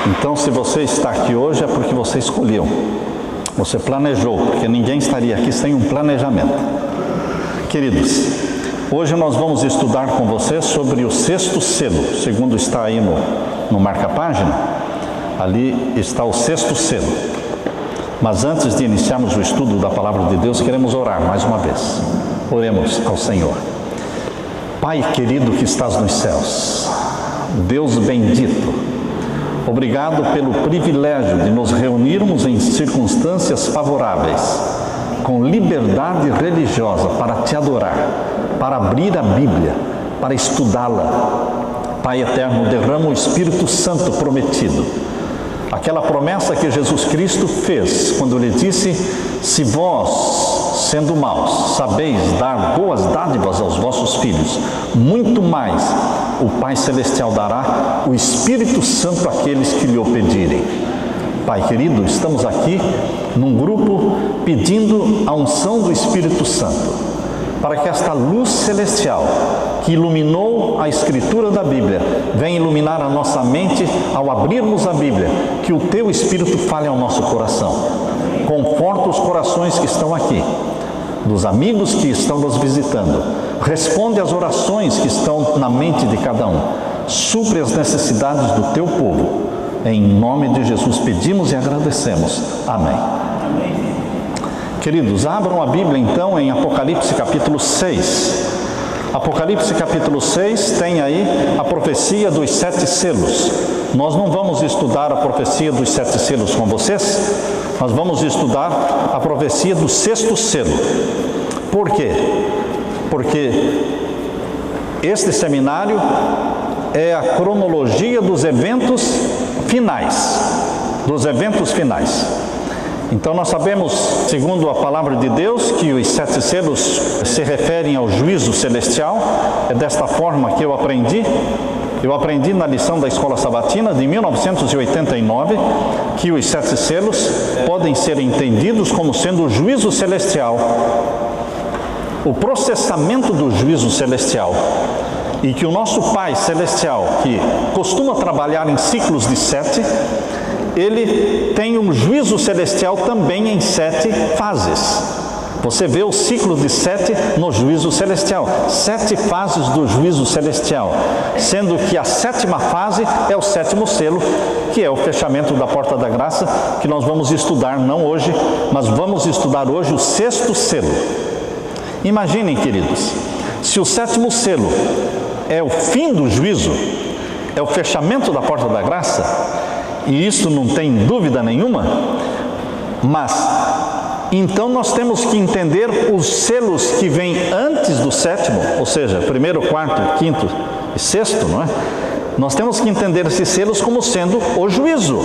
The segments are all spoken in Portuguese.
Então, se você está aqui hoje é porque você escolheu, você planejou, porque ninguém estaria aqui sem um planejamento. Queridos, hoje nós vamos estudar com você sobre o sexto selo, segundo está aí no marca-página, ali está o sexto selo. Mas antes de iniciarmos o estudo da Palavra de Deus, queremos orar mais uma vez. Oremos ao Senhor. Pai querido que estás nos céus, Deus bendito, obrigado pelo privilégio de nos reunirmos em circunstâncias favoráveis, com liberdade religiosa para te adorar, para abrir a Bíblia, para estudá-la. Pai eterno, derrama o Espírito Santo prometido, aquela promessa que Jesus Cristo fez quando Ele disse: se vós, sendo maus, sabeis dar boas dádivas aos vossos filhos, muito mais o Pai Celestial dará o Espírito Santo àqueles que lhe o pedirem. Pai querido, estamos aqui num grupo pedindo a unção do Espírito Santo, para que esta luz celestial que iluminou a Escritura da Bíblia venha iluminar a nossa mente ao abrirmos a Bíblia, que o Teu Espírito fale ao nosso coração. Conforta os corações que estão aqui, dos amigos que estão nos visitando. Responde às orações que estão na mente de cada um. Supre as necessidades do Teu povo. Em nome de Jesus pedimos e agradecemos. Amém. Queridos, abram a Bíblia então em Apocalipse capítulo 6. Apocalipse capítulo 6 tem aí a profecia dos 7 selos. Nós não vamos estudar a profecia dos 7 selos com vocês, nós vamos estudar a profecia do sexto selo. Por quê? Porque este seminário é a cronologia dos eventos finais. Então nós sabemos, segundo a palavra de Deus, que os 7 selos se referem ao juízo celestial. É desta forma que eu aprendi na lição da Escola Sabatina de 1989, que os 7 selos podem ser entendidos como sendo o juízo celestial, o processamento do juízo celestial, e que o nosso Pai Celestial, que costuma trabalhar em ciclos de 7, Ele tem um juízo celestial também em 7 fases. Você vê o ciclo de 7 no juízo celestial, 7 fases do juízo celestial, sendo que a 7ª fase é o 7º selo, que é o fechamento da porta da graça, que nós vamos estudar não hoje, mas vamos estudar hoje o 6º selo. Imaginem, queridos, se o 7º selo é o fim do juízo, é o fechamento da porta da graça, e isso não tem dúvida nenhuma, mas então nós temos que entender os selos que vêm antes do 7º, ou seja, 1º, 4º, 5º e 6º, não é? Nós temos que entender esses selos como sendo o juízo.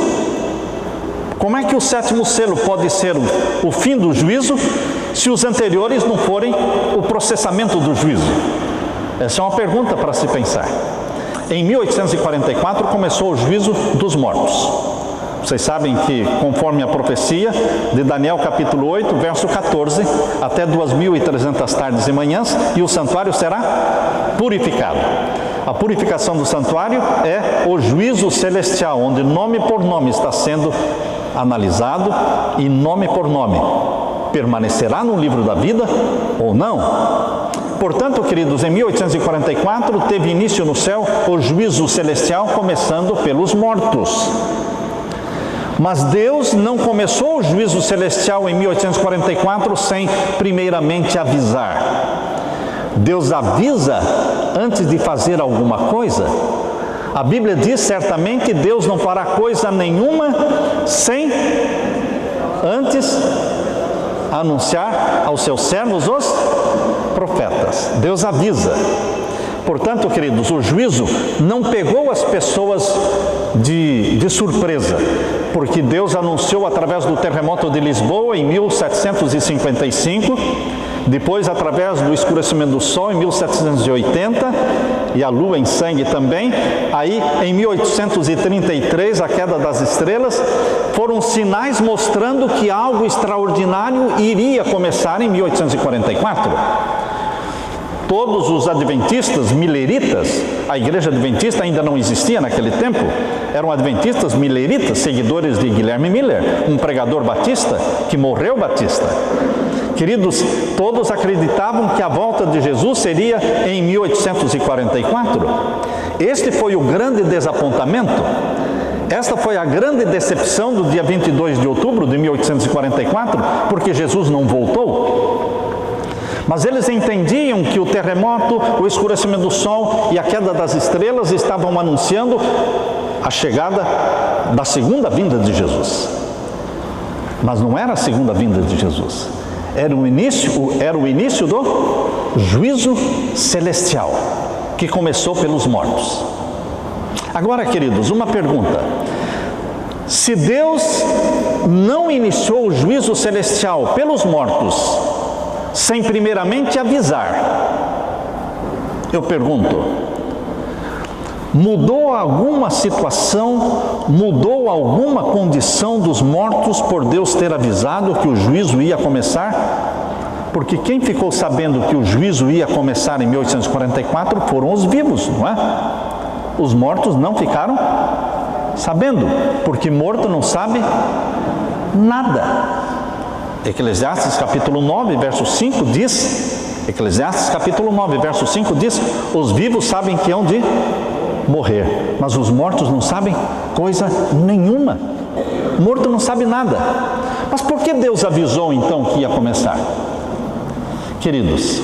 Como é que o 7º selo pode ser o fim do juízo, se os anteriores não forem o processamento do juízo? Essa é uma pergunta para se pensar. Em 1844 começou o juízo dos mortos. Vocês sabem que, conforme a profecia de Daniel capítulo 8, verso 14, até 2.300 tardes e manhãs, e o santuário será purificado. A purificação do santuário é o juízo celestial, onde nome por nome está sendo analisado, e nome por nome permanecerá no livro da vida ou não. Portanto, queridos, em 1844 teve início no céu o juízo celestial, começando pelos mortos. Mas Deus não começou o juízo celestial em 1844 sem primeiramente avisar. Deus avisa antes de fazer alguma coisa. A Bíblia diz certamente: Deus não fará coisa nenhuma sem antes anunciar aos seus servos os profetas. Deus avisa. Portanto, queridos, o juízo não pegou as pessoas de surpresa, porque Deus anunciou através do terremoto de Lisboa em 1755, depois através do escurecimento do sol em 1780, e a lua em sangue também. Aí em 1833, a queda das estrelas, foram sinais mostrando que algo extraordinário iria começar em 1844. todos os adventistas mileritas, a igreja adventista ainda não existia naquele tempo, eram adventistas mileritas, seguidores de Guilherme Miller, um pregador batista que morreu batista. Queridos, todos acreditavam que a volta de Jesus seria em 1844. Este foi o grande desapontamento. Esta foi a grande decepção do dia 22 de outubro de 1844, porque Jesus não voltou. Mas eles entendiam que o terremoto, o escurecimento do sol e a queda das estrelas estavam anunciando a chegada da segunda vinda de Jesus. Mas não era a segunda vinda de Jesus. Era o início do juízo celestial, que começou pelos mortos. Agora, queridos, uma pergunta. Se Deus não iniciou o juízo celestial pelos mortos, sem primeiramente avisar, eu pergunto, mudou alguma situação, mudou alguma condição dos mortos por Deus ter avisado que o juízo ia começar? Porque quem ficou sabendo que o juízo ia começar em 1844 foram os vivos, não é? Os mortos não ficaram sabendo, porque morto não sabe nada. Eclesiastes capítulo 9, verso 5 diz, Eclesiastes capítulo 9, verso 5 diz, os vivos sabem que hão de morrer, mas os mortos não sabem coisa nenhuma. O morto não sabe nada. Mas por que Deus avisou então que ia começar? Queridos,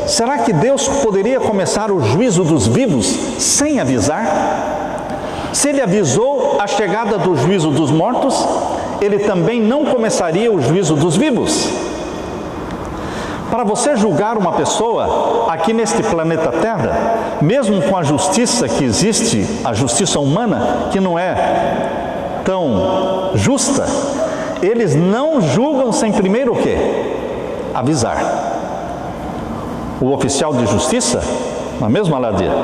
será que Deus poderia começar o juízo dos vivos sem avisar? Se Ele avisou a chegada do juízo dos mortos, Ele também não começaria o juízo dos vivos. Para você julgar uma pessoa aqui neste planeta Terra, mesmo com a justiça que existe, a justiça humana, que não é tão justa, eles não julgam sem primeiro o quê? Avisar. O oficial de justiça, na mesma ladeira,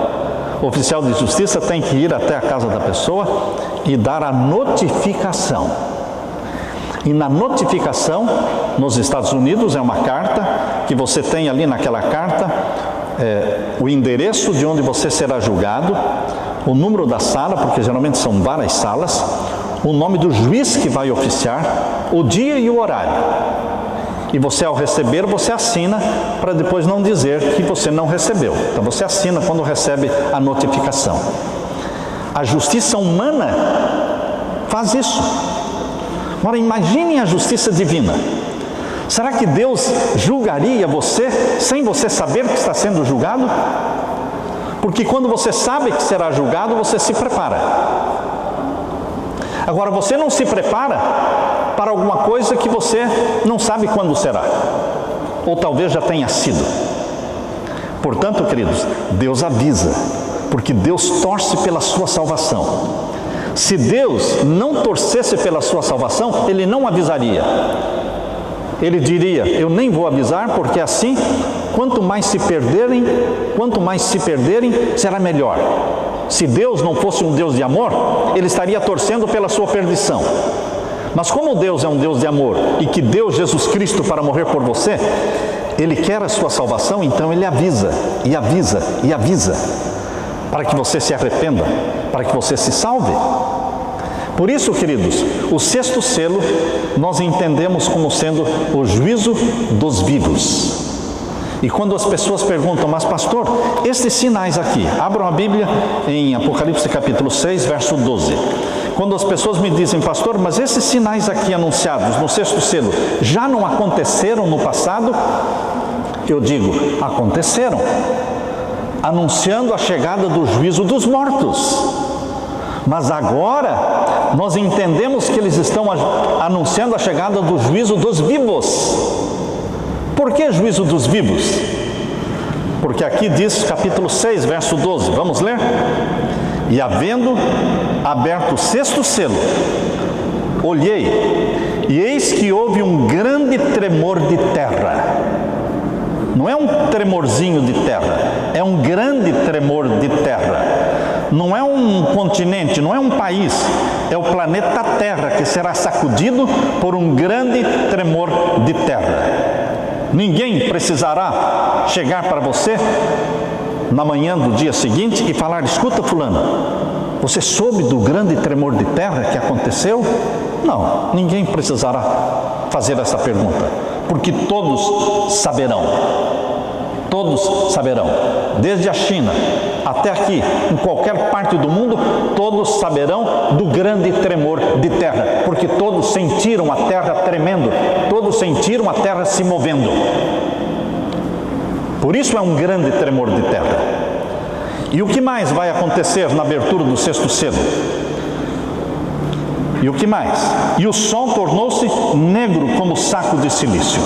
o oficial de justiça tem que ir até a casa da pessoa e dar a notificação. E na notificação, nos Estados Unidos, é uma carta que você tem ali naquela carta, o endereço de onde você será julgado, o número da sala, porque geralmente são várias salas, o nome do juiz que vai oficiar, o dia e o horário. E você, ao receber, você assina para depois não dizer que você não recebeu. Então você assina quando recebe a notificação. A justiça humana faz isso. Agora imagine a justiça divina. Será que Deus julgaria você sem você saber que está sendo julgado? Porque quando você sabe que será julgado, você se prepara. Agora você não se prepara para alguma coisa que você não sabe quando será, ou talvez já tenha sido. Portanto, queridos, Deus avisa, porque Deus torce pela sua salvação. Se Deus não torcesse pela sua salvação, Ele não avisaria. Ele diria, eu nem vou avisar, porque assim, quanto mais se perderem, será melhor. Se Deus não fosse um Deus de amor, Ele estaria torcendo pela sua perdição. Mas como Deus é um Deus de amor e que deu Jesus Cristo para morrer por você, Ele quer a sua salvação, então Ele avisa, e avisa, e avisa, para que você se arrependa, para que você se salve. Por isso, queridos, o sexto selo nós entendemos como sendo o juízo dos vivos. E quando as pessoas perguntam, mas pastor, estes sinais aqui, abram a Bíblia em Apocalipse capítulo 6, verso 12. Quando as pessoas me dizem, pastor, mas esses sinais aqui anunciados no sexto selo já não aconteceram no passado? Eu digo, aconteceram, anunciando a chegada do juízo dos mortos. Mas agora nós entendemos que eles estão anunciando a chegada do juízo dos vivos. Por que juízo dos vivos? Porque aqui diz capítulo 6, verso 12, vamos ler? E havendo aberto o sexto selo, olhei, e eis que houve um grande tremor de terra. Não é um tremorzinho de terra, é um grande tremor de terra. Não é um continente, não é um país, é o planeta Terra que será sacudido por um grande tremor de terra. Ninguém precisará chegar para você na manhã do dia seguinte e falar: escuta, fulano, você soube do grande tremor de terra que aconteceu? Não, ninguém precisará fazer essa pergunta, porque todos saberão. Todos saberão, desde a China até aqui, em qualquer parte do mundo, todos saberão do grande tremor de terra, porque todos sentiram a terra tremendo, todos sentiram a terra se movendo. Por isso é um grande tremor de terra. E o que mais vai acontecer na abertura do sexto selo? E o que mais? E o sol tornou-se negro como saco de silício.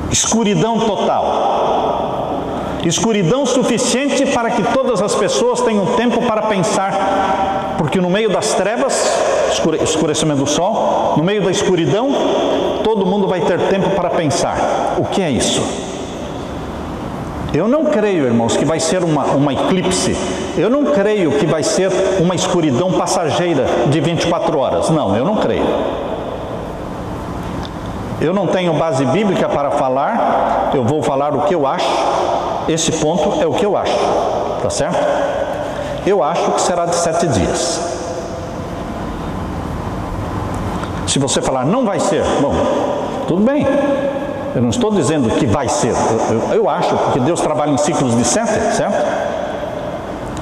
Escuridão total. Escuridão suficiente para que todas as pessoas tenham tempo para pensar, porque no meio das trevas, escurecimento do sol, no meio da escuridão, todo mundo vai ter tempo para pensar: o que é isso? Eu não creio, irmãos, que vai ser uma eclipse. Eu não creio que vai ser uma escuridão passageira de 24 horas. Não, eu não creio. Eu não tenho base bíblica para falar, eu vou falar o que eu acho. Esse ponto é o que eu acho, tá certo? Eu acho que será de 7 dias. Se você falar não vai ser, bom, tudo bem. Eu não estou dizendo que vai ser, eu acho, porque Deus trabalha em ciclos de 7, certo?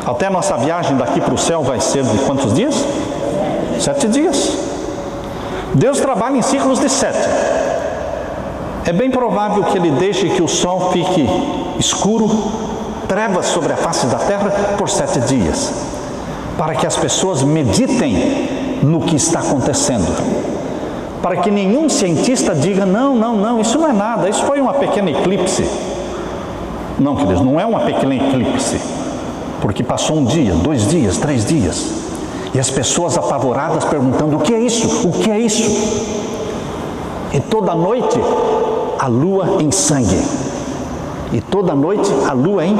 Até a nossa viagem daqui para o céu vai ser de quantos dias? 7 dias. Deus trabalha em ciclos de 7. É bem provável que Ele deixe que o sol fique escuro, trevas sobre a face da terra por 7 dias, para que as pessoas meditem no que está acontecendo. Para que nenhum cientista diga: não, isso não é nada, isso foi uma pequena eclipse. Não, queridos, não é uma pequena eclipse, porque passou 1 dia, 2 dias, 3 dias, e as pessoas apavoradas perguntando: o que é isso? O que é isso? E toda noite a lua em sangue, e toda noite a lua em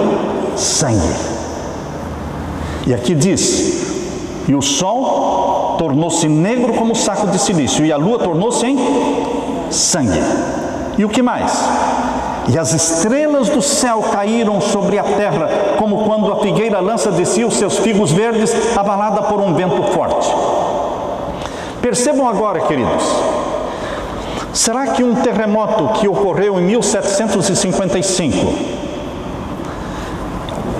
sangue. E aqui diz: e o sol tornou-se negro como saco de silício, e a lua tornou-se em sangue. E o que mais? E as estrelas do céu caíram sobre a terra, como quando a figueira lança de si os seus figos verdes, abalada por um vento forte. Percebam agora, queridos, será que um terremoto que ocorreu em 1755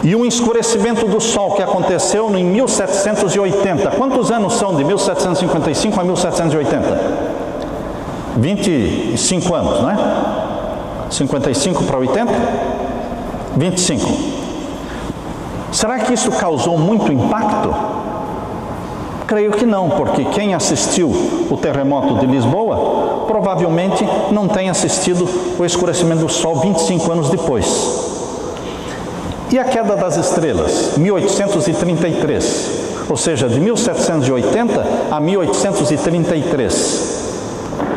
e um escurecimento do sol que aconteceu em 1780, quantos anos são de 1755 a 1780? 25 anos, não é? 55 para 80? 25. Será que isso causou muito impacto? Creio que não, porque quem assistiu o terremoto de Lisboa provavelmente não tem assistido o escurecimento do sol 25 anos depois. E a queda das estrelas, 1833, ou seja, de 1780 a 1833,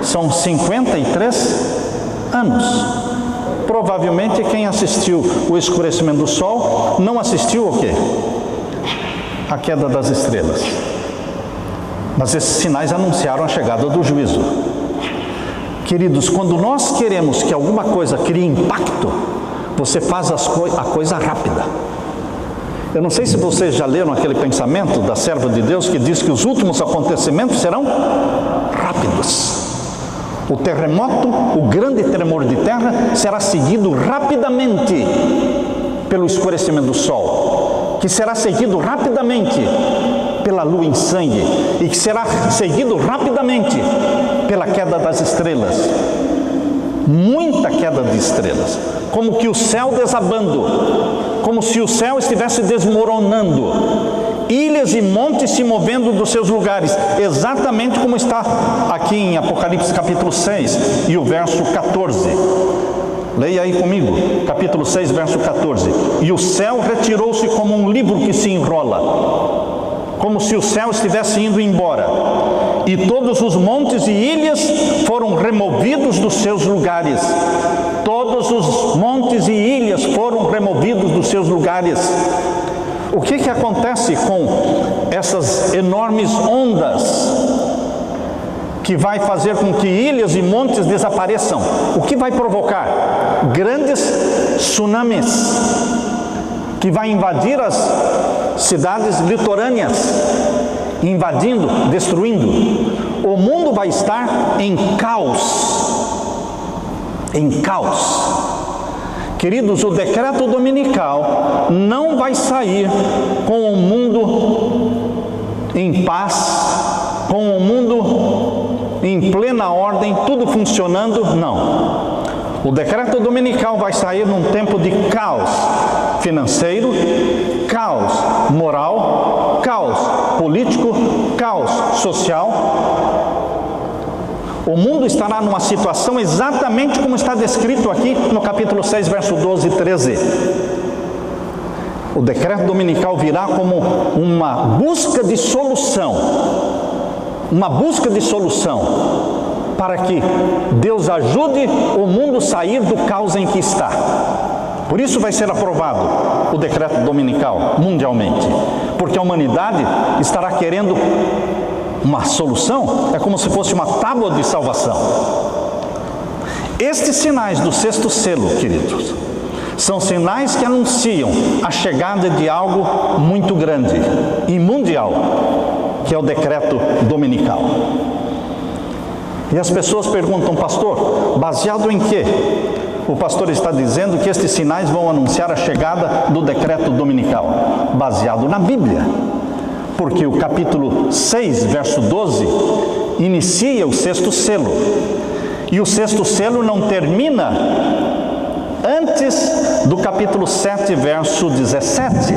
são 53 anos. Provavelmente quem assistiu o escurecimento do sol não assistiu o quê? A queda das estrelas. Mas esses sinais anunciaram a chegada do juízo. Queridos, quando nós queremos que alguma coisa crie impacto, você faz a coisa rápida. Eu não sei se vocês já leram aquele pensamento da serva de Deus que diz que os últimos acontecimentos serão rápidos. O terremoto, o grande tremor de terra, será seguido rapidamente pelo escurecimento do sol, que será seguido rapidamente pela lua em sangue, e que será seguido rapidamente pela queda das estrelas. Muita queda de estrelas, como que o céu desabando, como se o céu estivesse desmoronando, ilhas e montes se movendo dos seus lugares, exatamente como está aqui em Apocalipse capítulo 6 e o verso 14. Leia aí comigo, capítulo 6, verso 14. E o céu retirou-se como um livro que se enrola, como se o céu estivesse indo embora, e todos os montes e ilhas foram removidos dos seus lugares. Todos os montes e ilhas foram removidos dos seus lugares. O que acontece com essas enormes ondas que vai fazer com que ilhas e montes desapareçam. O que vai provocar? Grandes tsunamis, que vai invadir as cidades litorâneas, invadindo, destruindo. O mundo vai estar em caos. Em caos. Queridos, o decreto dominical não vai sair com o mundo em paz, com o mundo em plena ordem, tudo funcionando, não. O decreto dominical vai sair num tempo de caos financeiro, caos moral, caos político, caos social. O mundo estará numa situação exatamente como está descrito aqui no capítulo 6, verso 12 e 13. O decreto dominical virá como uma busca de solução. Uma busca de solução para que Deus ajude o mundo a sair do caos em que está. Por isso vai ser aprovado o decreto dominical mundialmente. Porque a humanidade estará querendo uma solução, é como se fosse uma tábua de salvação. Estes sinais do sexto selo, queridos, são sinais que anunciam a chegada de algo muito grande e mundial, que é o decreto dominical. E as pessoas perguntam, pastor, baseado em quê? O pastor está dizendo que estes sinais vão anunciar a chegada do decreto dominical, baseado na Bíblia. Porque o capítulo 6, verso 12, inicia o sexto selo. E o sexto selo não termina antes do capítulo 7, verso 17.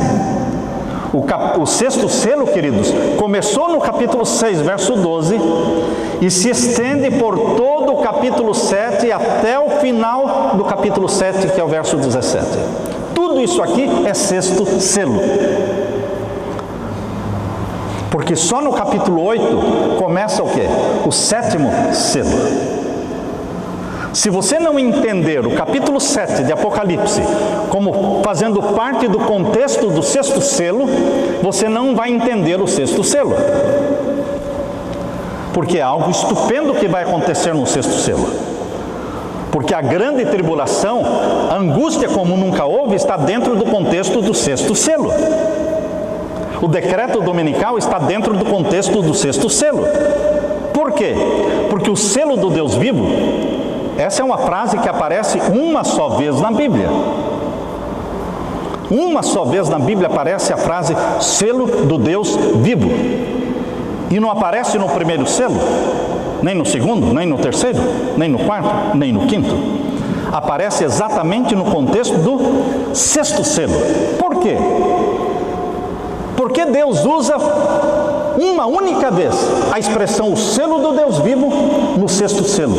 O sexto selo, queridos, começou no capítulo 6, verso 12, e se estende por todo o capítulo 7 até o final do capítulo 7, que é o verso 17. Tudo isso aqui é sexto selo. Porque só no capítulo 8 começa o quê? O sétimo selo. Se você não entender o capítulo 7 de Apocalipse como fazendo parte do contexto do sexto selo, você não vai entender o sexto selo. Porque é algo estupendo que vai acontecer no sexto selo. Porque a grande tribulação, a angústia como nunca houve, está dentro do contexto do sexto selo. O decreto dominical está dentro do contexto do sexto selo. Por quê? Porque o selo do Deus vivo, essa é uma frase que aparece uma só vez na Bíblia. Uma só vez na Bíblia aparece a frase selo do Deus vivo. E não aparece no primeiro selo, nem no segundo, nem no terceiro, nem no quarto, nem no quinto. Aparece exatamente no contexto do sexto selo. Por quê? Porque Deus usa uma única vez a expressão o selo do Deus vivo no sexto selo.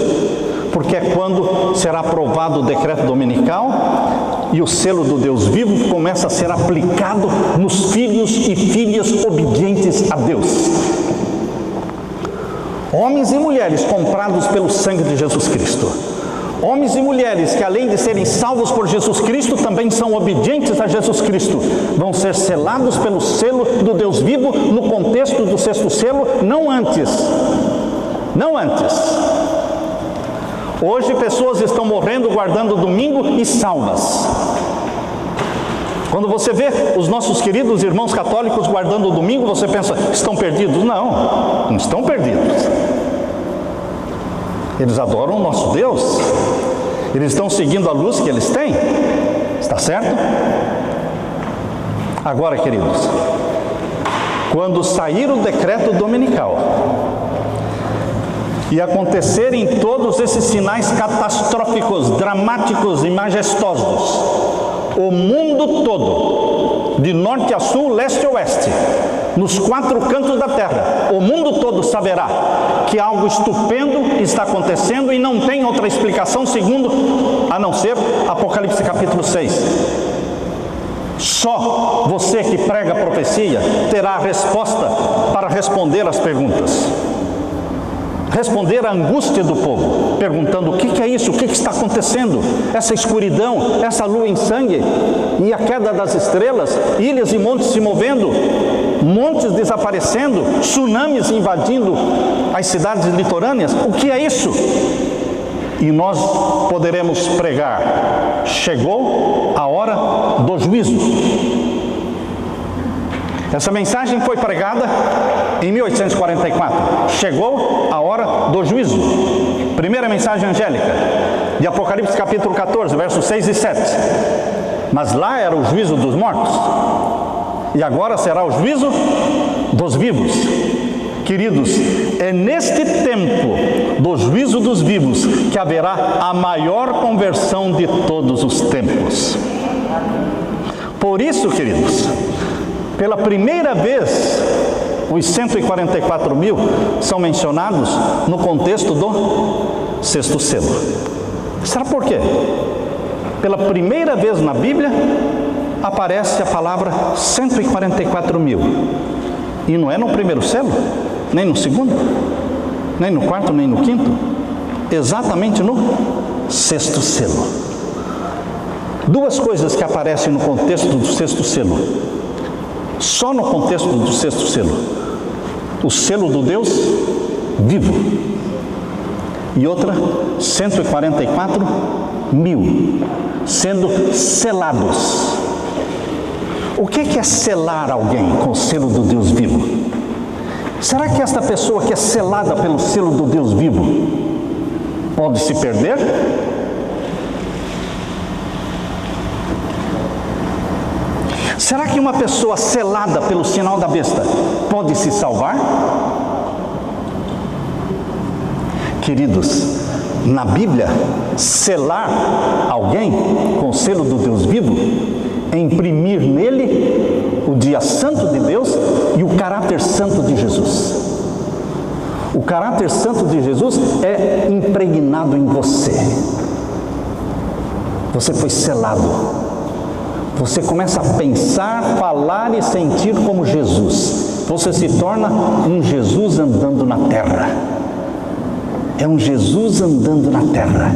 Porque é quando será aprovado o decreto dominical e o selo do Deus vivo começa a ser aplicado nos filhos e filhas obedientes a Deus. Homens e mulheres comprados pelo sangue de Jesus Cristo. Homens e mulheres que, além de serem salvos por Jesus Cristo, também são obedientes a Jesus Cristo, vão ser selados pelo selo do Deus vivo no contexto do sexto selo, não antes. Não antes. Hoje pessoas estão morrendo guardando o domingo e salvas. Quando você vê os nossos queridos irmãos católicos guardando o domingo, você pensa, estão perdidos? Não, não estão perdidos. Eles adoram o nosso Deus. Eles estão seguindo a luz que eles têm. Está certo? Agora, queridos, quando sair o decreto dominical e acontecerem todos esses sinais catastróficos, dramáticos e majestosos, o mundo todo, de norte a sul, leste a oeste, nos quatro cantos da terra, o mundo todo saberá que algo estupendo está acontecendo e não tem outra explicação segundo, a não ser Apocalipse capítulo 6. Só você que prega a profecia terá a resposta para responder as perguntas. responder à angústia do povo, perguntando: o que é isso? O que está acontecendo? Essa escuridão, essa lua em sangue, e a queda das estrelas, ilhas e montes se movendo, montes desaparecendo, tsunamis invadindo as cidades litorâneas. O que é isso? E nós poderemos pregar: chegou a hora do juízo. Essa mensagem foi pregada em 1844. Chegou a hora do juízo. Primeira mensagem angélica, de Apocalipse capítulo 14, versos 6 e 7. Mas lá era o juízo dos mortos, e agora será o juízo dos vivos. Queridos, é neste tempo do juízo dos vivos que haverá a maior conversão de todos os tempos. Por isso, queridos, pela primeira vez, os 144 mil são mencionados no contexto do sexto selo. Será por quê? Pela primeira vez na Bíblia, aparece a palavra 144 mil. E não é no primeiro selo, nem no segundo, nem no quarto, nem no quinto. Exatamente no sexto selo. Duas coisas que aparecem no contexto do sexto selo. Só no contexto do sexto selo: o selo do Deus vivo. E outra, 144 mil sendo selados. O que é selar alguém com o selo do Deus vivo? Será que esta pessoa que é selada pelo selo do Deus vivo pode se perder? Será que uma pessoa selada pelo sinal da besta pode se salvar? Queridos, na Bíblia, selar alguém com o selo do Deus vivo é imprimir nele o dia santo de Deus e o caráter santo de Jesus. O caráter santo de Jesus é impregnado em você. Você foi selado. Você começa a pensar, falar e sentir como Jesus. Você se torna um Jesus andando na terra. É um Jesus andando na terra,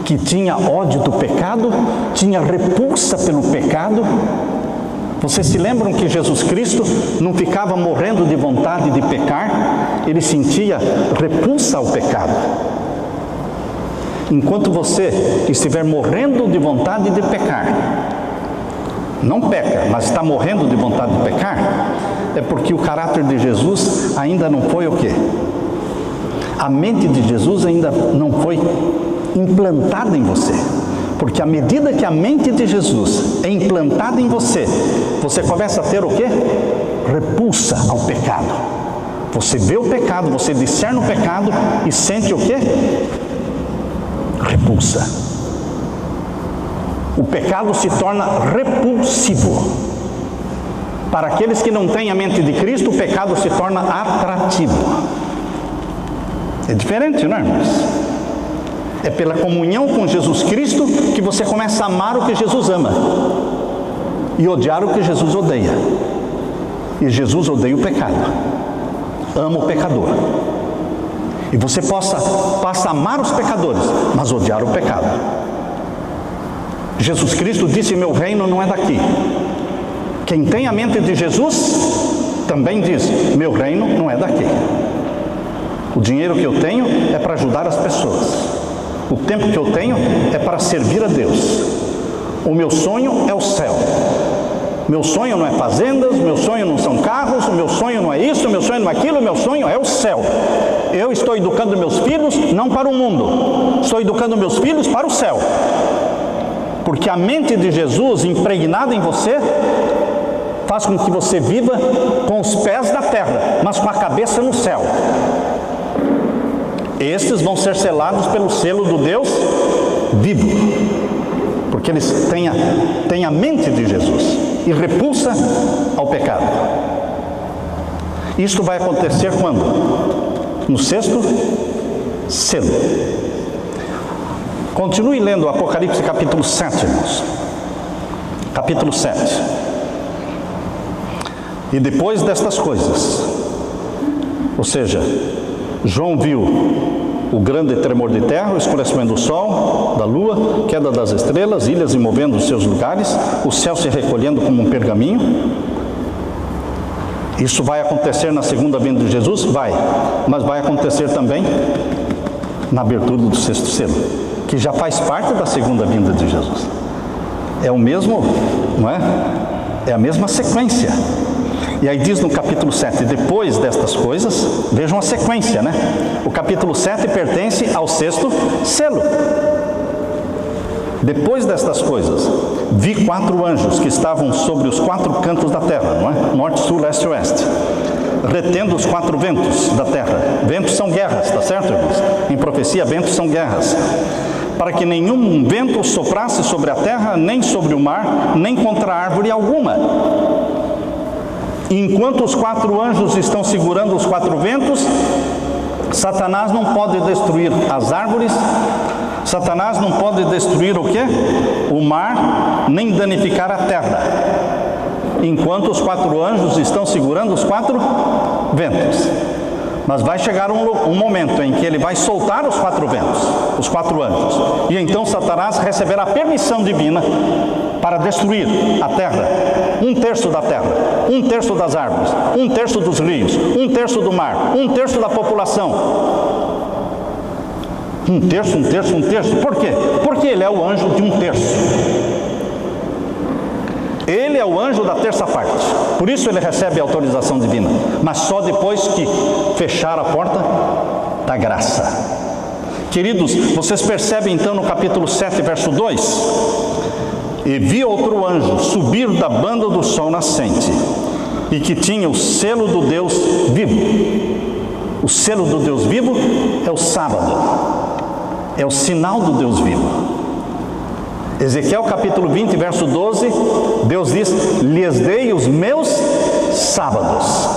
que tinha ódio do pecado, tinha repulsa pelo pecado. Vocês se lembram que Jesus Cristo não ficava morrendo de vontade de pecar? Ele sentia repulsa ao pecado. Enquanto você estiver morrendo de vontade de pecar, não peca, mas está morrendo de vontade de pecar, é porque o caráter de Jesus ainda não foi o quê? A mente de Jesus ainda não foi implantada em você. Porque à medida que a mente de Jesus é implantada em você, você começa a ter o quê? Repulsa ao pecado. Você vê o pecado, você discerne o pecado e sente o quê? Repulsa. O pecado se torna repulsivo. Para aqueles que não têm a mente de Cristo, o pecado se torna atrativo. É diferente, não é, irmãos? É pela comunhão com Jesus Cristo que você começa a amar o que Jesus ama e odiar o que Jesus odeia. E Jesus odeia o pecado, ama o pecador. E você passa a amar os pecadores, mas odiar o pecado. Jesus Cristo disse: meu reino não é daqui. Quem tem a mente de Jesus também diz: meu reino não é daqui. O dinheiro que eu tenho é para ajudar as pessoas. O tempo que eu tenho é para servir a Deus. O meu sonho é o céu. Meu sonho não é fazendas, meu sonho não são carros, o meu sonho não é isso, o meu sonho não é aquilo, o meu sonho é o céu. Eu estou educando meus filhos não para o mundo, estou educando meus filhos para o céu. Porque a mente de Jesus impregnada em você faz com que você viva com os pés na terra, mas com a cabeça no céu. Estes vão ser selados pelo selo do Deus vivo, porque eles têm a mente de Jesus e repulsa ao pecado. Isto vai acontecer quando? No sexto selo. Continue lendo o Apocalipse capítulo 7, irmãos. Capítulo 7. E depois destas coisas, ou seja, João viu o grande tremor de terra, o escurecimento do sol, da lua, queda das estrelas, ilhas se movendo dos seus lugares, o céu se recolhendo como um pergaminho. Isso vai acontecer na segunda vinda de Jesus? Vai. Mas vai acontecer também na abertura do sexto selo, que já faz parte da segunda vinda de Jesus. É o mesmo, não é? É a mesma sequência. E aí diz no capítulo 7, depois destas coisas, vejam a sequência, né? O capítulo 7 pertence ao sexto selo. Depois destas coisas, vi 4 anjos que estavam sobre os 4 cantos da terra, não é? Norte, sul, leste e oeste, retendo os 4 ventos da terra. Ventos são guerras, tá certo, irmãos? Em profecia, ventos são guerras. Para que nenhum vento soprasse sobre a terra, nem sobre o mar, nem contra árvore alguma. Enquanto os 4 anjos estão segurando os 4 ventos, Satanás não pode destruir as árvores, Satanás não pode destruir o quê? O mar, nem danificar a terra. Enquanto os 4 anjos estão segurando os 4 ventos. Mas vai chegar um momento em que ele vai soltar os 4 ventos, os 4 anjos. E então Satanás receberá permissão divina para destruir a terra. 1/3 da terra, 1/3 das árvores, 1/3 dos rios, 1/3 do mar, 1/3 da população. 1/3, 1/3, 1/3. Por quê? Porque ele é o anjo de 1/3. Ele é o anjo da terça parte. Por isso ele recebe a autorização divina. Mas só depois que fechar a porta da graça. Queridos, vocês percebem então no capítulo 7, verso 2? E vi outro anjo subir da banda do sol nascente, e que tinha o selo do Deus vivo. O selo do Deus vivo é o sábado. É o sinal do Deus vivo. Ezequiel capítulo 20, verso 12, Deus diz: lhes dei os meus sábados,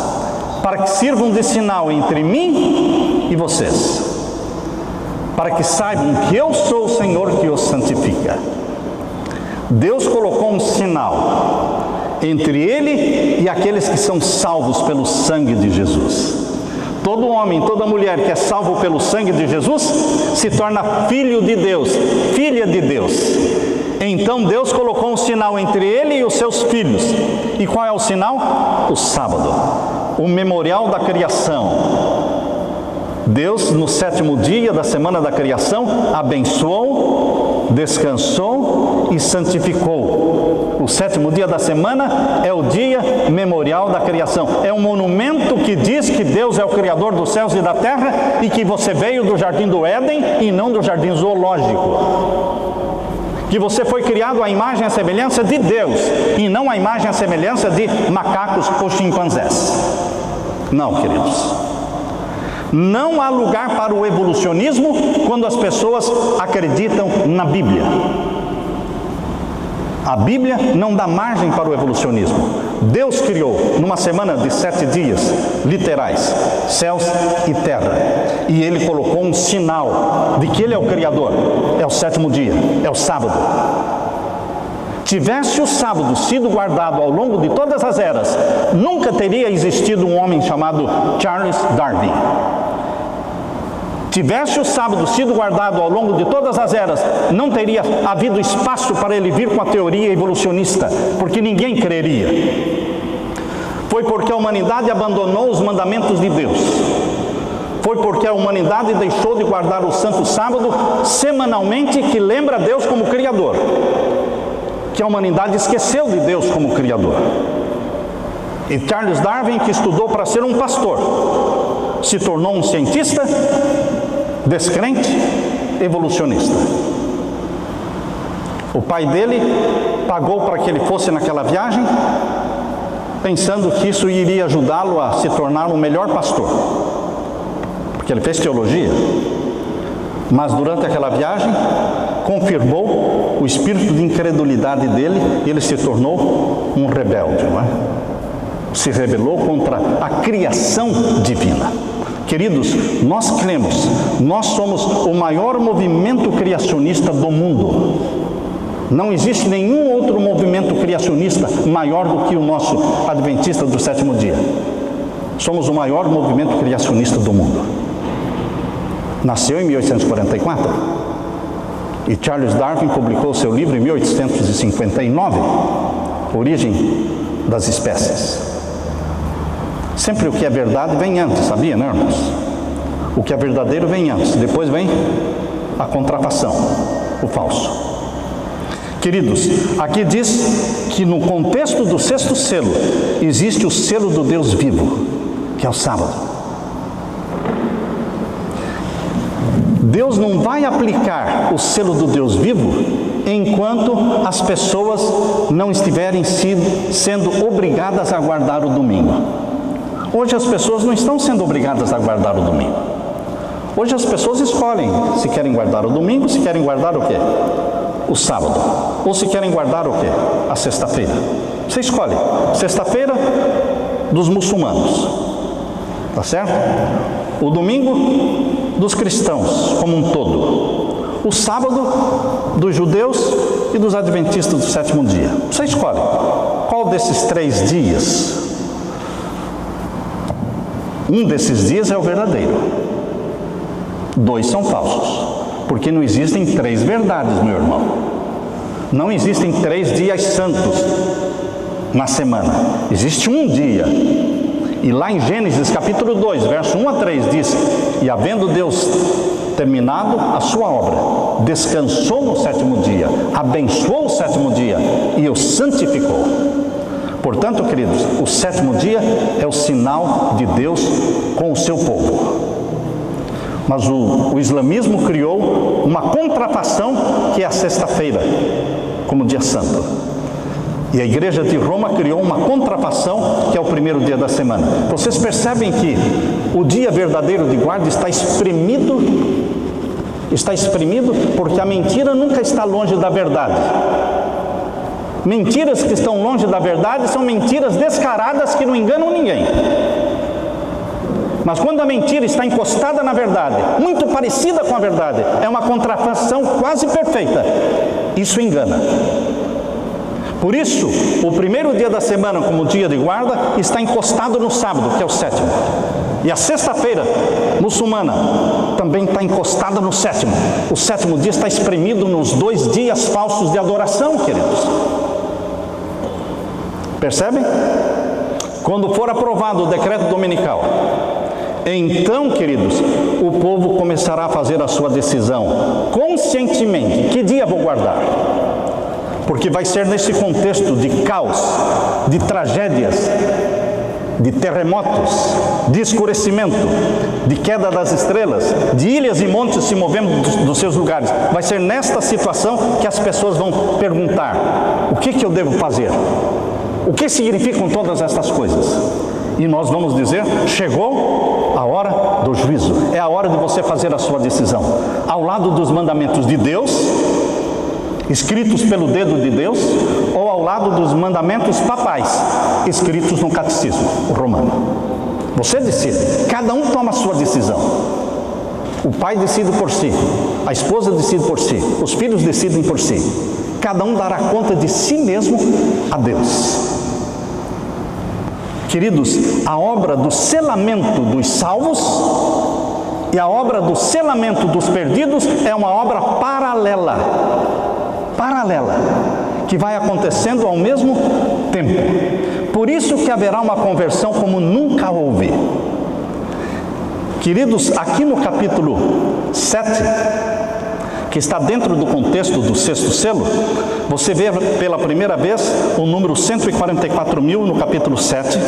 para que sirvam de sinal entre mim e vocês, para que saibam que eu sou o Senhor que os santifica. Deus colocou um sinal entre Ele e aqueles que são salvos pelo sangue de Jesus. Todo homem, toda mulher que é salvo pelo sangue de Jesus, se torna filho de Deus, filha de Deus. Então Deus colocou um sinal entre ele e os seus filhos. E qual é o sinal? O sábado, o memorial da criação. Deus, no 7º dia da semana da criação, abençoou, descansou e santificou. O 7º dia da semana é o dia memorial da criação. É um monumento que diz que Deus é o Criador dos céus e da terra e que você veio do jardim do Éden e não do jardim zoológico. Que você foi criado à imagem e à semelhança de Deus e não à imagem e à semelhança de macacos ou chimpanzés. Não, queridos. Não há lugar para o evolucionismo quando as pessoas acreditam na Bíblia. A Bíblia não dá margem para o evolucionismo. Deus criou, numa semana de 7 dias, literais, céus e terra. E Ele colocou um sinal de que Ele é o Criador. É o 7º dia, é o sábado. Tivesse o sábado sido guardado ao longo de todas as eras, nunca teria existido um homem chamado Charles Darwin. Tivesse o sábado sido guardado ao longo de todas as eras, não teria havido espaço para ele vir com a teoria evolucionista, porque ninguém creria. Foi porque a humanidade abandonou os mandamentos de Deus. Foi porque a humanidade deixou de guardar o santo sábado semanalmente, que lembra Deus como Criador. Que a humanidade esqueceu de Deus como Criador. E Charles Darwin, que estudou para ser um pastor, se tornou um cientista descrente, evolucionista. O pai dele pagou para que ele fosse naquela viagem, pensando que isso iria ajudá-lo a se tornar um melhor pastor, porque ele fez teologia. Mas durante aquela viagem, confirmou o espírito de incredulidade dele e ele se tornou um rebelde, não é? Se rebelou contra a criação divina. Queridos, nós cremos, nós somos o maior movimento criacionista do mundo. Não existe nenhum outro movimento criacionista maior do que o nosso adventista do 7º dia. Somos o maior movimento criacionista do mundo. nasceu em 1844 e Charles Darwin publicou seu livro em 1859, Origem das Espécies. Sempre o que é verdade vem antes, sabia, né, irmãos? O que é verdadeiro vem antes, depois vem a contrafação, o falso. Queridos, aqui diz que no contexto do sexto selo, existe o selo do Deus vivo, que é o sábado. Deus não vai aplicar o selo do Deus vivo enquanto as pessoas não estiverem sendo obrigadas a guardar o domingo. Hoje as pessoas não estão sendo obrigadas a guardar o domingo. Hoje as pessoas escolhem se querem guardar o domingo, se querem guardar o quê? O sábado. Ou se querem guardar o quê? A sexta-feira. Você escolhe. Sexta-feira dos muçulmanos. Tá certo? O domingo dos cristãos como um todo. O sábado dos judeus e dos adventistas do sétimo dia. Você escolhe. Qual desses 3 dias? Um desses dias é o verdadeiro. 2 são falsos. Porque não existem 3 verdades, meu irmão. Não existem 3 dias santos na semana. Existe um dia. E lá em Gênesis capítulo 2, verso 1 a 3 diz: e havendo Deus terminado a sua obra, descansou no sétimo dia, abençoou o sétimo dia e o santificou. Portanto, queridos, o sétimo dia é o sinal de Deus com o seu povo. Mas o islamismo criou uma contrafação que é a sexta-feira, como dia santo. E a igreja de Roma criou uma contrafação que é o primeiro dia da semana. Vocês percebem que o dia verdadeiro de guarda está espremido porque a mentira nunca está longe da verdade. Mentiras que estão longe da verdade são mentiras descaradas que não enganam ninguém. Mas quando a mentira está encostada na verdade, muito parecida com a verdade, é uma contrafação quase perfeita. Isso engana. Por isso, o primeiro dia da semana como dia de guarda está encostado no sábado, que é o sétimo. E a sexta-feira muçulmana também está encostada no sétimo. O sétimo dia está espremido nos 2 dias falsos de adoração, queridos. Percebem? Quando for aprovado o decreto dominical, então, queridos, o povo começará a fazer a sua decisão conscientemente. Que dia vou guardar? Porque vai ser nesse contexto de caos, de tragédias, de terremotos, de escurecimento, de queda das estrelas, de ilhas e montes se movendo dos seus lugares. Vai ser nesta situação que as pessoas vão perguntar: o que eu devo fazer? O que significam todas estas coisas? E nós vamos dizer: chegou a hora do juízo. É a hora de você fazer a sua decisão. Ao lado dos mandamentos de Deus, escritos pelo dedo de Deus, ou ao lado dos mandamentos papais, escritos no catecismo romano. Você decide. Cada um toma a sua decisão. O pai decide por si, a esposa decide por si, os filhos decidem por si. Cada um dará conta de si mesmo a Deus. Queridos, a obra do selamento dos salvos e a obra do selamento dos perdidos é uma obra paralela, que vai acontecendo ao mesmo tempo. Por isso que haverá uma conversão como nunca houve. Queridos, aqui no capítulo 7, que está dentro do contexto do sexto selo, você vê pela primeira vez o número 144.000 no capítulo 7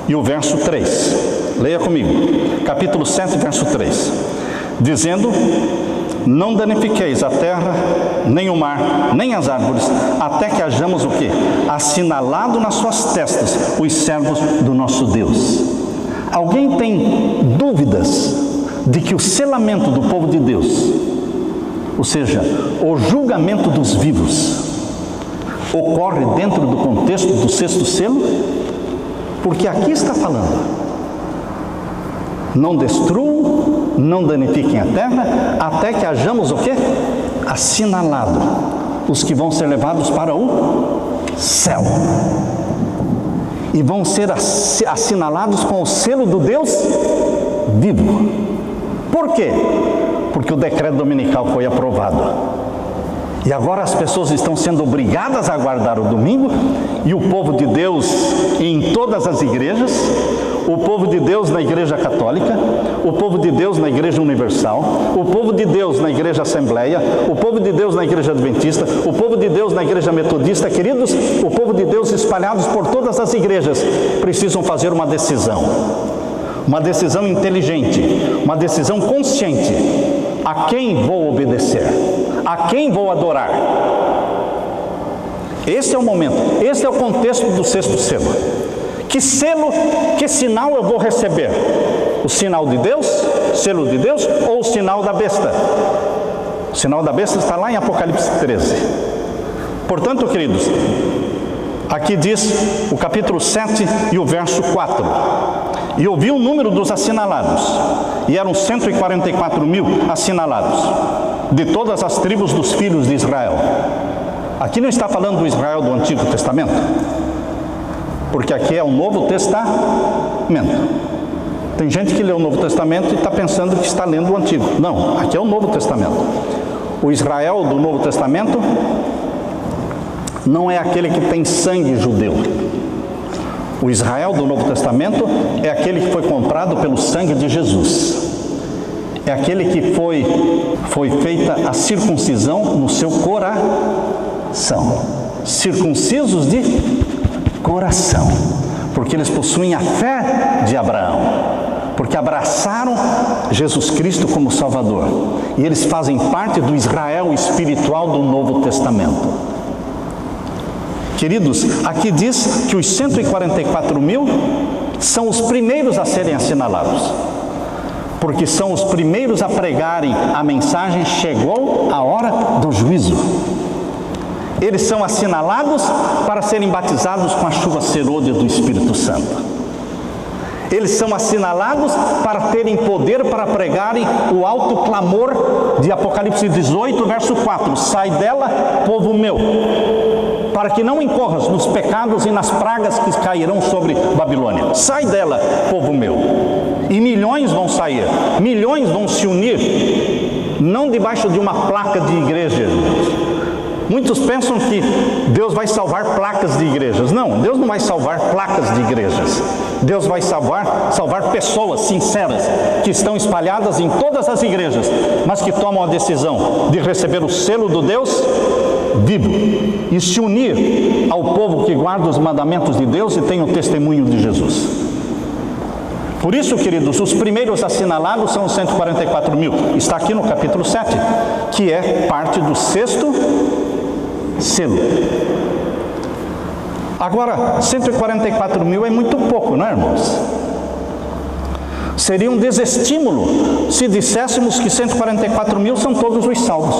e o verso 3. Leia comigo, capítulo 7, verso 3. Dizendo: não danifiqueis a terra, nem o mar, nem as árvores, até que hajamos o quê? Assinalado nas suas testas os servos do nosso Deus. Alguém tem dúvidas de que o selamento do povo de Deus, ou seja, o julgamento dos vivos, ocorre dentro do contexto do sexto selo? Porque aqui está falando: não destruam, não danifiquem a terra, até que hajamos o quê? Assinalado os que vão ser levados para o céu. E vão ser assinalados com o selo do Deus vivo. Por quê? Porque o decreto dominical foi aprovado. E agora as pessoas estão sendo obrigadas a guardar o domingo, e o povo de Deus em todas as igrejas, o povo de Deus na Igreja Católica, o povo de Deus na Igreja Universal, o povo de Deus na Igreja Assembleia, o povo de Deus na Igreja Adventista, o povo de Deus na Igreja Metodista. Queridos, o povo de Deus espalhados por todas as igrejas precisam fazer uma decisão inteligente, uma decisão consciente. A quem vou obedecer? A quem vou adorar? Esse é o momento, esse é o contexto do sexto selo. Que selo, que sinal eu vou receber? O sinal de Deus, selo de Deus, ou o sinal da besta? O sinal da besta está lá em Apocalipse 13. Portanto, queridos, aqui diz o capítulo 7 e o verso 4. E ouvi o número dos assinalados, e eram 144.000 assinalados, de todas as tribos dos filhos de Israel. Aqui não está falando do Israel do Antigo Testamento, porque aqui é o Novo Testamento. Tem gente que lê o Novo Testamento e está pensando que está lendo o Antigo. Não, aqui é o Novo Testamento. O Israel do Novo Testamento não é aquele que tem sangue judeu. O Israel do Novo Testamento é aquele que foi comprado pelo sangue de Jesus. É aquele que foi feita a circuncisão no seu coração. Circuncisos de coração, porque eles possuem a fé de Abraão, porque abraçaram Jesus Cristo como Salvador, e eles fazem parte do Israel espiritual do Novo Testamento. Queridos, aqui diz que os 144.000 são os primeiros a serem assinalados, porque são os primeiros a pregarem a mensagem: chegou a hora do juízo. Eles são assinalados para serem batizados com a chuva serôdia do Espírito Santo. Eles são assinalados para terem poder para pregarem o alto clamor de Apocalipse 18, verso 4. Sai dela, povo meu, para que não incorras nos pecados e nas pragas que cairão sobre Babilônia. Sai dela, povo meu. E milhões vão sair, milhões vão se unir, não debaixo de uma placa de igreja, irmãos. Muitos pensam que Deus vai salvar placas de igrejas. Não, Deus não vai salvar placas de igrejas. Deus vai salvar pessoas sinceras que estão espalhadas em todas as igrejas, mas que tomam a decisão de receber o selo do Deus vivo e se unir ao povo que guarda os mandamentos de Deus e tem o testemunho de Jesus. Por isso, queridos, os primeiros assinalados são os 144.000. Está aqui no capítulo 7, que é parte do sexto selo. Agora, 144.000 é muito pouco, não é, irmãos? Seria um desestímulo se disséssemos que 144.000 são todos os salvos.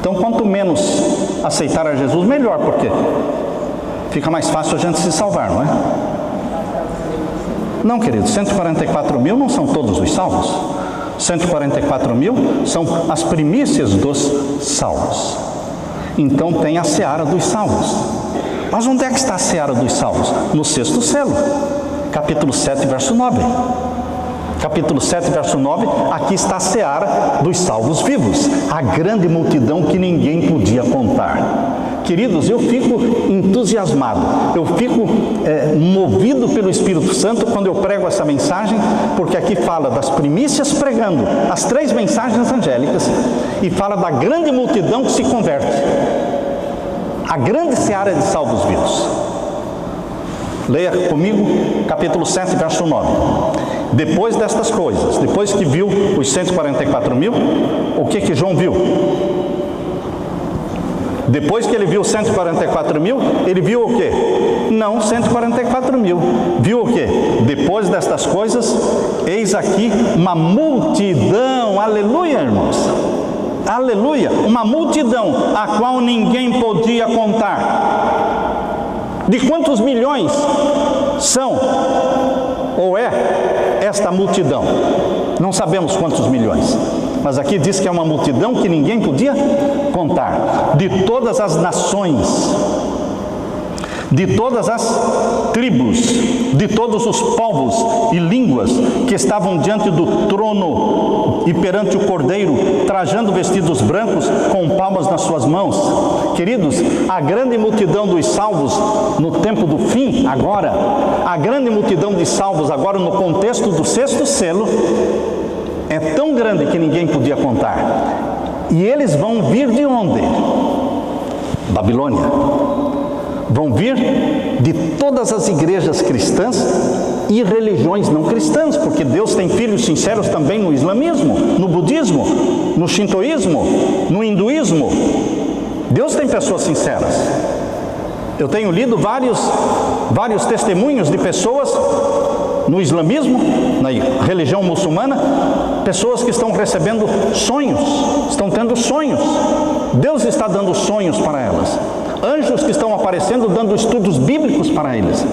Então, quanto menos aceitar a Jesus, melhor, porque fica mais fácil a gente se salvar, não é? Não, queridos, 144.000 não são todos os salvos. 144.000 são as primícias dos salvos. Então tem a seara dos salvos. Mas onde é que está a seara dos salvos? No sexto selo, capítulo 7, verso 9. Capítulo 7, verso 9, aqui está a seara dos salvos vivos, a grande multidão que ninguém podia contar. Queridos, eu fico entusiasmado, eu fico movido pelo Espírito Santo quando eu prego essa mensagem, porque aqui fala das primícias pregando as 3 mensagens angélicas e fala da grande multidão que se converte, a grande seara de salvos vivos. Leia comigo, capítulo 7, verso 9. Depois destas coisas, depois que viu os 144.000, o que João viu? Depois que ele viu 144.000, ele viu o quê? Não 144.000. Viu o quê? Depois destas coisas, eis aqui uma multidão. Aleluia, irmãos. Aleluia. Uma multidão a qual ninguém podia contar. De quantos milhões são ou é esta multidão? Não sabemos quantos milhões. Mas aqui diz que é uma multidão que ninguém podia contar, de todas as nações, de todas as tribos, de todos os povos e línguas que estavam diante do trono e perante o Cordeiro, trajando vestidos brancos, com palmas nas suas mãos. Queridos, a grande multidão dos salvos no tempo do fim, agora, a grande multidão de salvos agora no contexto do sexto selo, é tão grande que ninguém podia contar. E eles vão vir de onde? Babilônia. Vão vir de todas as igrejas cristãs e religiões não cristãs, porque Deus tem filhos sinceros também no islamismo, no budismo, no shintoísmo, no hinduísmo. Deus tem pessoas sinceras. Eu tenho lido vários testemunhos de pessoas no islamismo, na religião muçulmana, pessoas que estão recebendo sonhos, estão tendo sonhos. Deus está dando sonhos para elas. Anjos que estão aparecendo dando estudos bíblicos para eles.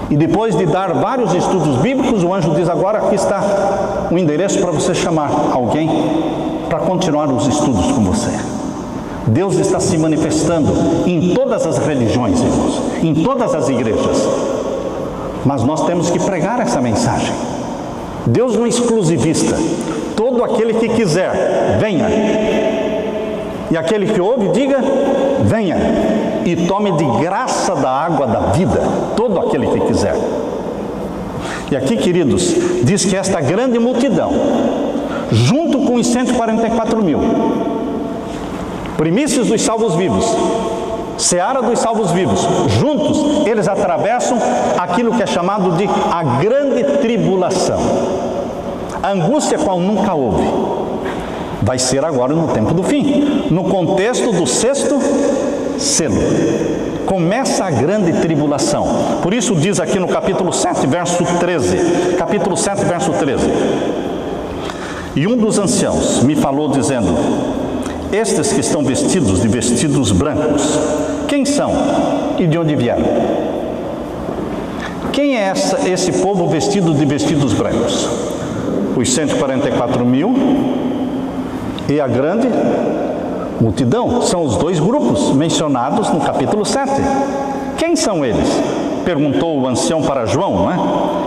E depois de dar vários estudos bíblicos, o anjo diz: agora aqui está o endereço para você chamar alguém para continuar os estudos com você. Deus está se manifestando em todas as religiões, irmãos, em todas as igrejas. Mas nós temos que pregar essa mensagem. Deus não é exclusivista. Todo aquele que quiser, venha. E aquele que ouve, diga: venha e tome de graça da água da vida. Todo aquele que quiser. E aqui, queridos, diz que esta grande multidão, junto com os 144 mil, primícias dos salvos vivos, seara dos salvos vivos, juntos, eles atravessam aquilo que é chamado de a grande tribulação. A angústia qual nunca houve. Vai ser agora no tempo do fim, no contexto do sexto selo. Começa a grande tribulação. Por isso diz aqui no capítulo 7, verso 13. Capítulo 7, verso 13. E um dos anciãos me falou dizendo: estes que estão vestidos de vestidos brancos, quem são e de onde vieram? Quem é esse povo vestido de vestidos brancos? Os 144 mil e a grande multidão. São os dois grupos mencionados no capítulo 7. Quem são eles? Perguntou o ancião para João, não é?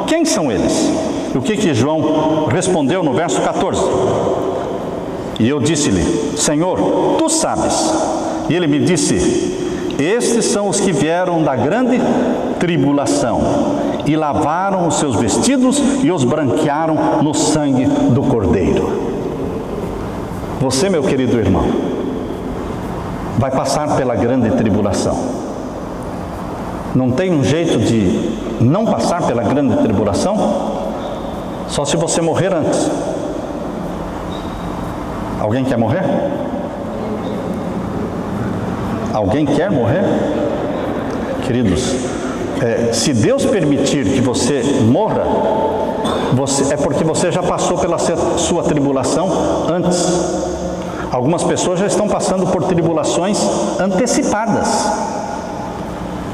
Quem são eles? E o que João respondeu no verso 14? E eu disse-lhe: Senhor, tu sabes. E ele me disse: estes são os que vieram da grande tribulação e lavaram os seus vestidos e os branquearam no sangue do Cordeiro. Você, meu querido irmão, vai passar pela grande tribulação. Não tem um jeito de não passar pela grande tribulação? Só se você morrer antes. Alguém quer morrer? Alguém quer morrer? Queridos, se Deus permitir que você morra, é porque você já passou pela sua tribulação antes. Algumas pessoas já estão passando por tribulações antecipadas.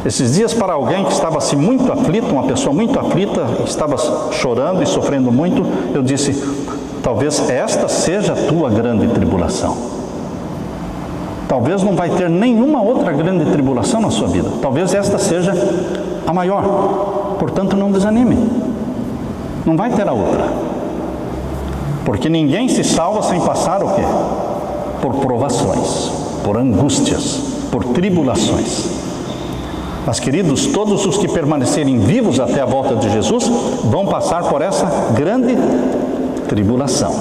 Esses dias, para alguém que estava assim muito aflito, uma pessoa muito aflita, estava chorando e sofrendo muito, eu disse: talvez esta seja a tua grande tribulação. Talvez não vai ter nenhuma outra grande tribulação na sua vida. Talvez esta seja a maior. Portanto, não desanime. Não vai ter a outra. Porque ninguém se salva sem passar o quê? Por provações, por angústias, por tribulações. Mas, queridos, todos os que permanecerem vivos até a volta de Jesus vão passar por essa grande tribulação.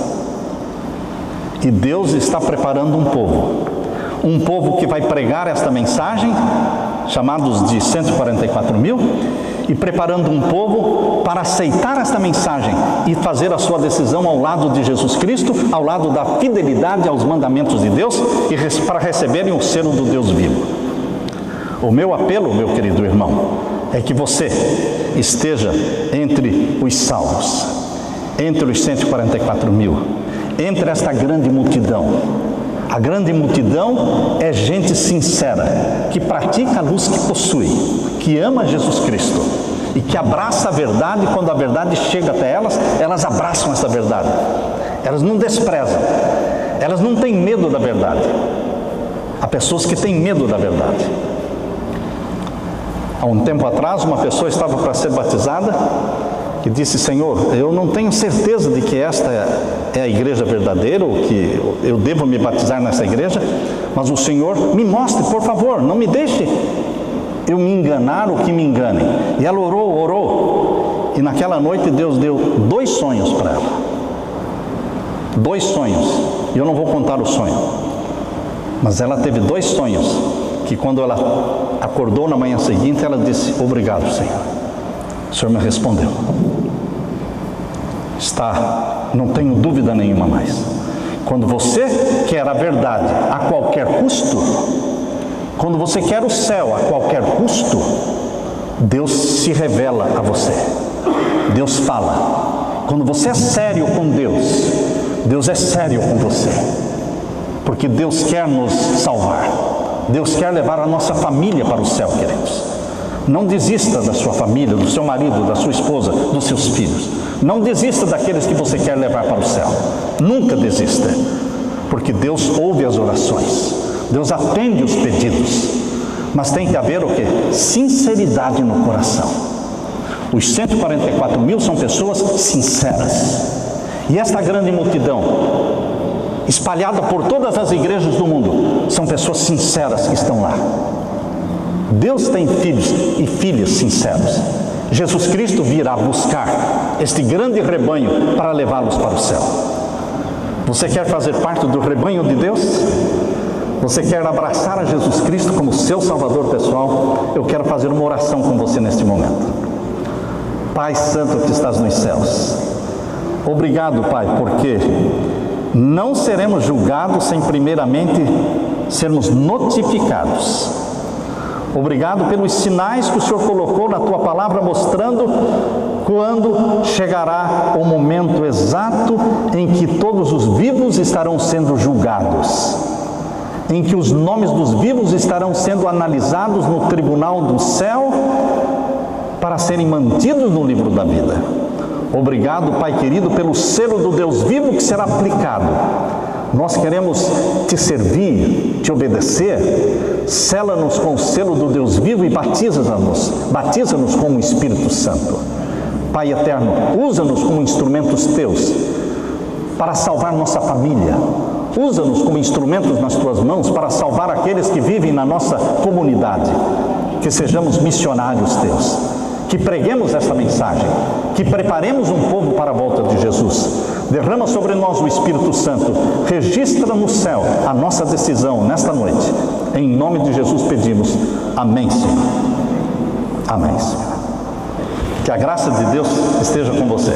E Deus está preparando um povo que vai pregar esta mensagem, chamados de 144 mil, e preparando um povo para aceitar esta mensagem e fazer a sua decisão ao lado de Jesus Cristo, ao lado da fidelidade aos mandamentos de Deus e para receberem o selo do Deus vivo. O meu apelo, meu querido irmão, é que você esteja entre os salvos, entre os 144 mil, entre esta grande multidão. A grande multidão é gente sincera, que pratica a luz que possui, que ama Jesus Cristo e que abraça a verdade. Quando a verdade chega até elas, elas abraçam essa verdade. Elas não desprezam, elas não têm medo da verdade. Há pessoas que têm medo da verdade. Há um tempo atrás, uma pessoa estava para ser batizada e disse: Senhor, eu não tenho certeza de que esta é a igreja verdadeira, ou que eu devo me batizar nessa igreja, mas o Senhor me mostre, por favor, não me deixe eu me enganar ou que me enganem. E ela orou, e naquela noite Deus deu 2 sonhos para ela. 2 sonhos, e eu não vou contar o sonho, mas ela teve 2 sonhos, que quando ela acordou na manhã seguinte, ela disse: obrigado, Senhor, o Senhor me respondeu. Não tenho dúvida nenhuma mais. Quando você quer a verdade a qualquer custo, quando você quer o céu a qualquer custo, Deus se revela a você, Deus fala. Quando você é sério com Deus, Deus é sério com você, porque Deus quer nos salvar, Deus quer levar a nossa família para o céu, queridos. Não desista da sua família, do seu marido, da sua esposa, dos seus filhos. Não desista daqueles que você quer levar para o céu. Nunca desista, porque Deus ouve as orações, Deus atende os pedidos, mas tem que haver o quê? Sinceridade no coração. Os 144 mil são pessoas sinceras, e esta grande multidão, espalhada por todas as igrejas do mundo, são pessoas sinceras que estão lá. Deus tem filhos e filhas sinceros. Jesus Cristo virá buscar este grande rebanho para levá-los para o céu. Você quer fazer parte do rebanho de Deus? Você quer abraçar a Jesus Cristo como seu Salvador pessoal? Eu quero fazer uma oração com você neste momento. Pai Santo que estás nos céus, obrigado, Pai, porque não seremos julgados sem primeiramente sermos notificados. Obrigado pelos sinais que o Senhor colocou na Tua palavra, mostrando quando chegará o momento exato em que todos os vivos estarão sendo julgados, em que os nomes dos vivos estarão sendo analisados no tribunal do céu para serem mantidos no livro da vida. Obrigado, Pai querido, pelo selo do Deus vivo que será aplicado. Nós queremos Te servir, Te obedecer. Sela-nos com o selo do Deus vivo e batiza-nos com o Espírito Santo. Pai eterno, usa-nos como instrumentos Teus para salvar nossa família. Usa-nos como instrumentos nas Tuas mãos para salvar aqueles que vivem na nossa comunidade. Que sejamos missionários Teus, que preguemos essa mensagem, que preparemos um povo para a volta de Jesus. Derrama sobre nós o Espírito Santo, registra no céu a nossa decisão nesta noite. Em nome de Jesus pedimos. Amém, Senhor. Amém, Senhor. Que a graça de Deus esteja com você.